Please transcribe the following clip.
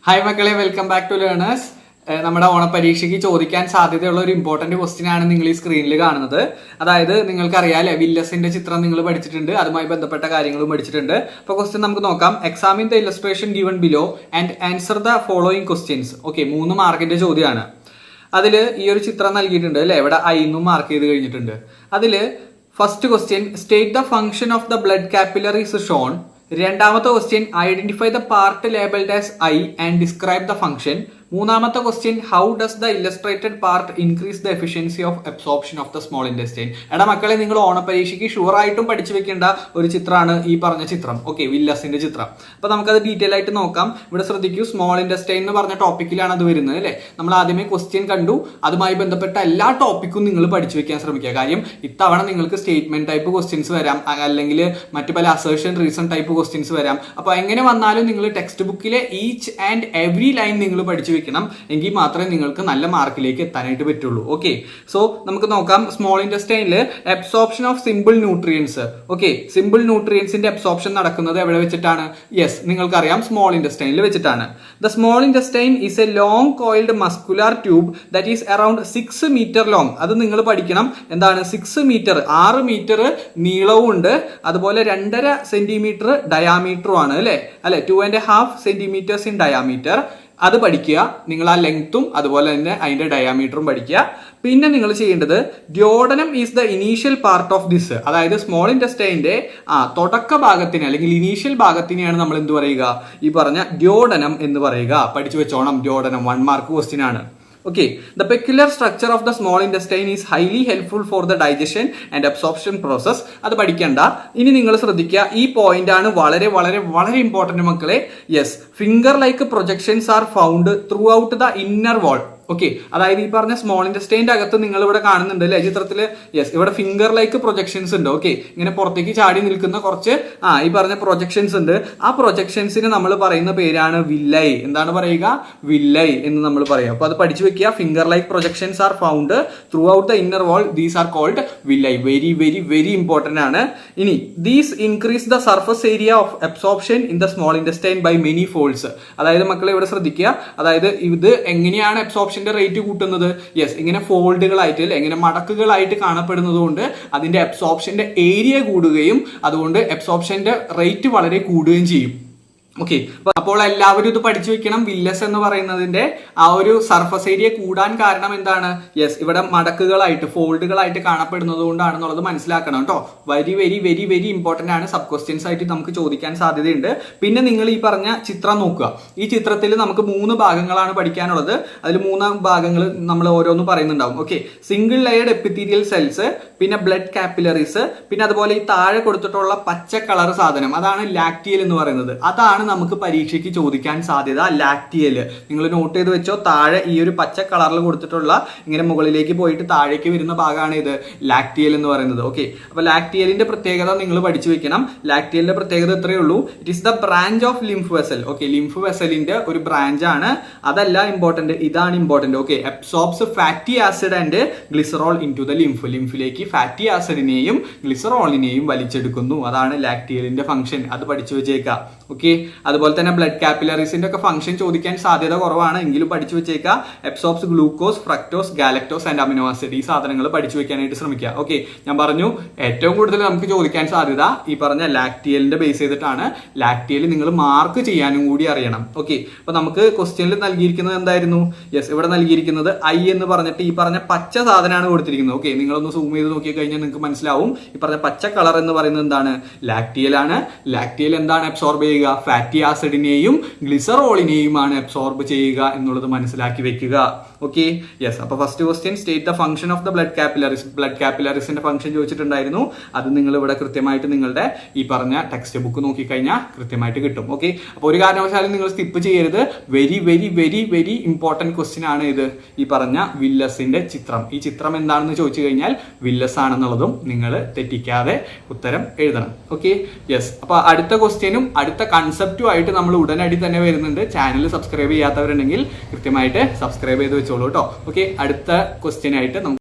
Hi മക്കളെ, welcome back to learners. നമ്മുടെ ഓണപരീക്ഷയ്ക്ക് ചോദിക്കാൻ സാധ്യതയുള്ള ഒരു ഇമ്പോർട്ടന്റ് ക്വസ്റ്റ്യൻ ആണ് നിങ്ങൾ ഈ സ്ക്രീനിൽ കാണുന്നത്. അതായത് നിങ്ങൾക്കറിയാലേ വില്ലസിന്റെ ചിത്രം നിങ്ങൾ പഠിച്ചിട്ടുണ്ട്, അതുമായി ബന്ധപ്പെട്ട കാര്യങ്ങളും പഠിച്ചിട്ടുണ്ട്. അപ്പോൾ ക്വസ്റ്റ്യൻ നമുക്ക് നോക്കാം. Examine the illustration given below and answer the following questions. Okay, 3 മാർക്കിന്റെ ചോദ്യമാണ്. അതിൽ ഈ ഒരു ചിത്രം നൽകിയിട്ടുണ്ട് അല്ലെ, ഇവിടെ ഐന്നും മാർക്ക് ചെയ്ത് കഴിഞ്ഞിട്ടുണ്ട്. അതിൽ first question state the function of the blood capillaries shown. രണ്ടാമത്തെ question identify the part labelled as I and describe the function. മൂന്നാമത്തെ question how does the illustrated part increase the efficiency of absorption of the small intestine. എടാ മക്കളെ, നിങ്ങൾ ഓണപരീക്ഷയ്ക്ക് sure ആയിട്ടും പഠിച്ചു വെക്കേണ്ട ഒരു ചിത്രമാണ് ഈ പറഞ്ഞ ചിത്രം. ഓക്കെ, വില്ലസിന്റെ ചിത്രം. അപ്പൊ നമുക്കത് ഡീറ്റെയിൽ ആയിട്ട് നോക്കാം. ഇവിടെ ശ്രദ്ധിക്കൂ, സ്മോൾ ഇൻറ്റെസ്റ്റൈൻ എന്ന് പറഞ്ഞ ടോപ്പിക്കിലാണ് അത് വരുന്നത് അല്ലെ. നമ്മൾ ആദ്യമേ ക്വസ്റ്റ്യൻ കണ്ടു, അതുമായി ബന്ധപ്പെട്ട എല്ലാ ടോപ്പിക്കും നിങ്ങൾ പഠിച്ചു വെക്കാൻ ശ്രമിക്കുക. കാര്യം ഇത്തവണ നിങ്ങൾക്ക് സ്റ്റേറ്റ്മെന്റ് ടൈപ്പ് ക്വസ്റ്റ്യൻസ് വരാം, അല്ലെങ്കിൽ മറ്റു പല അസേർഷൻ റീസൺ ടൈപ്പ് ക്വസ്റ്റ്യൻസ് വരാം. അപ്പൊ എങ്ങനെ വന്നാലും നിങ്ങൾ ടെക്സ്റ്റ് ബുക്കിലെ ഈച്ച് ആൻഡ് എവറി ലൈൻ നിങ്ങൾ പഠിച്ചു വെക്കണം. എങ്കിൽ മാത്രമേ നിങ്ങൾക്ക് നല്ല മാർക്കിലേക്ക് എത്താനായിട്ട് പറ്റുള്ളൂ. ഓക്കെ, സോ നമുക്ക് നോക്കാം. സ്മോൾ ഇൻറ്റെസ്റ്റൈനിൽ absorption of simple nutrients. Okay, simple ന്യൂട്രിയൻസിന്റെ അബ്സോർപ്ഷൻ നടക്കുന്നത് എവിടെ വെച്ചിട്ടാണ്? യെസ്, നിങ്ങൾക്കറിയാം, സ്മോൾ ഇൻറ്റെസ്റ്റൈനിൽ വെച്ചിട്ടാണ്. The small intestine is a long coiled muscular tube that is around 6 metre long. അത് നിങ്ങൾ പഠിക്കണം. എന്താണ് 6 മീറ്റർ? 6 മീറ്റർ നീളവും ഉണ്ട്, അതുപോലെ 2.5 സെന്റിമീറ്റർ ഡയാമീറ്ററും ആണ് അല്ലെ. 2.5 സെന്റിമീറ്റേഴ്സ് ഇൻ ഡയാമീറ്റർ. അത് പഠിക്കുക. നിങ്ങൾ ആ ലെങ്ത്തും അതുപോലെ തന്നെ അതിന്റെ ഡയാമീറ്ററും പഠിക്കുക. പിന്നെ നിങ്ങൾ ചെയ്യേണ്ടത് duodenum is the initial part of this. അതായത് സ്മോൾ ഇൻറ്റെസ്റ്റൈന്റെ തുടക്ക ഭാഗത്തിന് അല്ലെങ്കിൽ ഇനീഷ്യൽ ഭാഗത്തിനെയാണ് നമ്മൾ എന്ത് പറയുക? ഈ പറഞ്ഞ ഡ്യോഡനം എന്ന് പറയുക. പഠിച്ചു വെച്ചോണം, ഡ്യോഡനം 1 മാർക്ക് ക്വസ്റ്റ്യൻ ആണ്. Okay, the peculiar structure of the small intestine is highly helpful for the digestion and absorption process. അത് പഠിക്കണ്ട. ഇനി നിങ്ങൾ ശ്രദ്ധിക്കുക, ഈ പോയിന്റ് ആണ് വളരെ വളരെ വളരെ ഇമ്പോർട്ടന്റ് മക്കളെ. Yes, finger like projections are found throughout the inner wall. Okay, അതായത് ഈ പറഞ്ഞ സ്മോൾ ഇൻറ്റെസ്റ്റൈൻ്റെ അകത്ത് നിങ്ങൾ ഇവിടെ കാണുന്നുണ്ട് അല്ലെ ചിത്രത്തില്. യെസ്, ഇവിടെ ഫിംഗർ ലൈക്ക് പ്രൊജക്ഷൻസ് ഉണ്ട്. ഓക്കെ, ഇങ്ങനെ പുറത്തേക്ക് ചാടി നിൽക്കുന്ന കുറച്ച് ഈ പറഞ്ഞ പ്രൊജക്ഷൻസ് ഉണ്ട്. ആ പ്രൊജക്ഷൻസിന് നമ്മൾ പറയുന്ന പേരാണ് വില്ലൈ. എന്താണ് പറയുക? വില്ലൈ എന്ന് നമ്മൾ പറയാം. അപ്പൊ അത് പഠിച്ചു വെക്കുക. Finger like projections are found throughout the inner wall. These are called villi. Very very very important ആണ്. ഇനി these increase the surface area of absorption in the small intestine by many folds. അതായത് മക്കളെ ഇവിടെ ശ്രദ്ധിക്കുക, അതായത് ഇത് എങ്ങനെയാണ് absorption rate കൂട്ടുന്നത്? യെസ്, ഇങ്ങനെ ഫോൾഡുകളായിട്ട് അല്ലെ, ഇങ്ങനെ മടക്കുകളായിട്ട് കാണപ്പെടുന്നത് കൊണ്ട് അതിന്റെ അബ്സോർപ്ഷന്റെ ഏരിയ കൂടുകയും അതുകൊണ്ട് അബ്സോർപ്ഷന്റെ റേറ്റ് വളരെ കൂടുകയും ചെയ്യും. ഓക്കെ, അപ്പോൾ എല്ലാവരും ഇത് പഠിച്ചു വെക്കണം. വില്ലസ് എന്ന് പറയുന്നതിന്റെ ആ ഒരു സർഫസ് ഏരിയ കൂടാൻ കാരണം എന്താണ്? യെസ്, ഇവിടെ മടക്കുകളായിട്ട് ഫോൾഡുകളായിട്ട് കാണപ്പെടുന്നത് കൊണ്ടാണെന്നുള്ളത് മനസ്സിലാക്കണം കേട്ടോ. Very very very very important ആണ്. സബ് ക്വസ്റ്റ്യൻസ് ആയിട്ട് നമുക്ക് ചോദിക്കാൻ സാധ്യതയുണ്ട്. പിന്നെ നിങ്ങൾ ഈ പറഞ്ഞ ചിത്രം നോക്കുക. ഈ ചിത്രത്തിൽ നമുക്ക് 3 ഭാഗങ്ങളാണ് പഠിക്കാനുള്ളത്. അതിൽ 3 ഭാഗങ്ങൾ നമ്മൾ ഓരോന്ന് പറയുന്നുണ്ടാവും. Okay, single layered epithelial cells, പിന്നെ ബ്ലഡ് കാപ്പിലറീസ്, പിന്നെ അതുപോലെ ഈ താഴെ കൊടുത്തിട്ടുള്ള പച്ച കളർ സാധനം, അതാണ് ലാക്റ്റിയൽ എന്ന് പറയുന്നത്. അതാണ് നമുക്ക് പരീക്ഷയ്ക്ക് ചോദിക്കാൻ സാധ്യത. ലാക്റ്റിയൽ നിങ്ങൾ നോട്ട് ചെയ്ത് വെച്ചോ. താഴെ ഈ ഒരു പച്ച കളറിൽ കൊടുത്തിട്ടുള്ള ഇങ്ങനെ മുകളിലേക്ക് പോയിട്ട് താഴേക്ക് വരുന്ന ഭാഗമാണ് ഇത് ലാക്റ്റിയൽ എന്ന് പറയുന്നത്. ഓക്കെ, അപ്പൊ ലാക്റ്റിയലിന്റെ പ്രത്യേകത നിങ്ങൾ പഠിച്ചു വെക്കണം. ലാക്റ്റിയലിന്റെ പ്രത്യേകത ഇത്രയേ ഉള്ളൂ. It is the branch of lymph vessel. Okay, lymph വെസലിന്റെ ഒരു ബ്രാഞ്ച് ആണ്. അതല്ല ഇമ്പോർട്ടന്റ്, ഇതാണ് important. Okay, absorbs fatty acid and glycerol into the lymph. ലിംഫിലേക്ക് ഫാറ്റി ആസിഡിനെയും ഗ്ലിസറോളിനെയും വലിച്ചെടുക്കുന്നു. അതാണ് ലാക്റ്റിയലിന്റെ ഫംഗ്ഷൻ. അത് പഠിച്ചു വെച്ചേക്കാം. ഓക്കെ, അതുപോലെ തന്നെ ബ്ലഡ് കാപ്പിലറീസിന്റെ ഒക്കെ ഫംഗ്ഷൻ ചോദിക്കാൻ സാധ്യത കുറവാണ്, എങ്കിലും പഠിച്ചു വെച്ചേക്കുക. Absorbs glucose, fructose, galactose and amino acid. ഈ സാധനങ്ങൾ പഠിച്ചു വെക്കാനായിട്ട് ശ്രമിക്കുക. ഓക്കെ, ഞാൻ പറഞ്ഞു ഏറ്റവും കൂടുതൽ നമുക്ക് ചോദിക്കാൻ സാധ്യത ഈ പറഞ്ഞ ലാക്റ്റിയലിന്റെ ബേസ് ചെയ്തിട്ടാണ്. ലാക്റ്റിയൽ നിങ്ങൾ മാർക്ക് ചെയ്യാനും കൂടി അറിയണം. ഓക്കെ, അപ്പൊ നമുക്ക് ക്വസ്റ്റ്യനിൽ നൽകിയിരിക്കുന്നത് എന്തായിരുന്നു? യെസ്, ഇവിടെ നൽകിയിരിക്കുന്നത് ഐ എന്ന് പറഞ്ഞിട്ട് ഈ പറഞ്ഞ പച്ച സാധനമാണ് കൊടുത്തിരിക്കുന്നത്. ഓക്കെ, നിങ്ങളൊന്ന് സൂം ചെയ്ത് നോക്കി കഴിഞ്ഞാൽ നിങ്ങൾക്ക് മനസ്സിലാവും. ഈ പറഞ്ഞ പച്ച കളർ എന്ന് പറയുന്നത് എന്താണ്? ലാക്റ്റിയൽ ആണ്. ലാക്റ്റിയൽ എന്താണ് അബ്സോർബ് ചെയ്യുക? ഫാറ്റി ആസിഡിനെയും ഗ്ലിസറോളിനെയുമാണ് അബ്സോർബ് ചെയ്യുക എന്നുള്ളത് മനസ്സിലാക്കി വെക്കുക. Okay, yes. അപ്പൊ first question state the function of the blood capillaries. Blood കാപ്പിലറീസിന്റെ ഫംഗ്ഷൻ ചോദിച്ചിട്ടുണ്ടായിരുന്നു. അത് നിങ്ങൾ ഇവിടെ കൃത്യമായിട്ട് നിങ്ങളുടെ ഈ പറഞ്ഞ ടെക്സ്റ്റ് ബുക്ക് നോക്കിക്കഴിഞ്ഞാൽ കൃത്യമായിട്ട് കിട്ടും. ഓക്കെ, അപ്പൊ ഒരു കാരണവശാലും നിങ്ങൾ സ്കിപ്പ് ചെയ്യരുത്. Very very very very important question ആണ് ഇത്. ഈ പറഞ്ഞ വില്ലസിന്റെ ചിത്രം. ഈ ചിത്രം എന്താണെന്ന് ചോദിച്ചു കഴിഞ്ഞാൽ വില്ലസ് ആണെന്നുള്ളതും നിങ്ങൾ തെറ്റിക്കാതെ ഉത്തരം എഴുതണം. Okay, yes. അപ്പൊ അടുത്ത ക്വസ്റ്റ്യനും അടുത്ത കൺസെപ്റ്റുമായിട്ട് നമ്മൾ ഉടനടി തന്നെ വരുന്നുണ്ട്. ചാനൽ സബ്സ്ക്രൈബ് ചെയ്യാത്തവരുണ്ടെങ്കിൽ കൃത്യമായിട്ട് സബ്സ്ക്രൈബ് ചെയ്ത് വെച്ചോളൂ കേട്ടോ. ഓക്കെ, അടുത്ത ക്വസ്റ്റ്യൻ ആയിട്ട്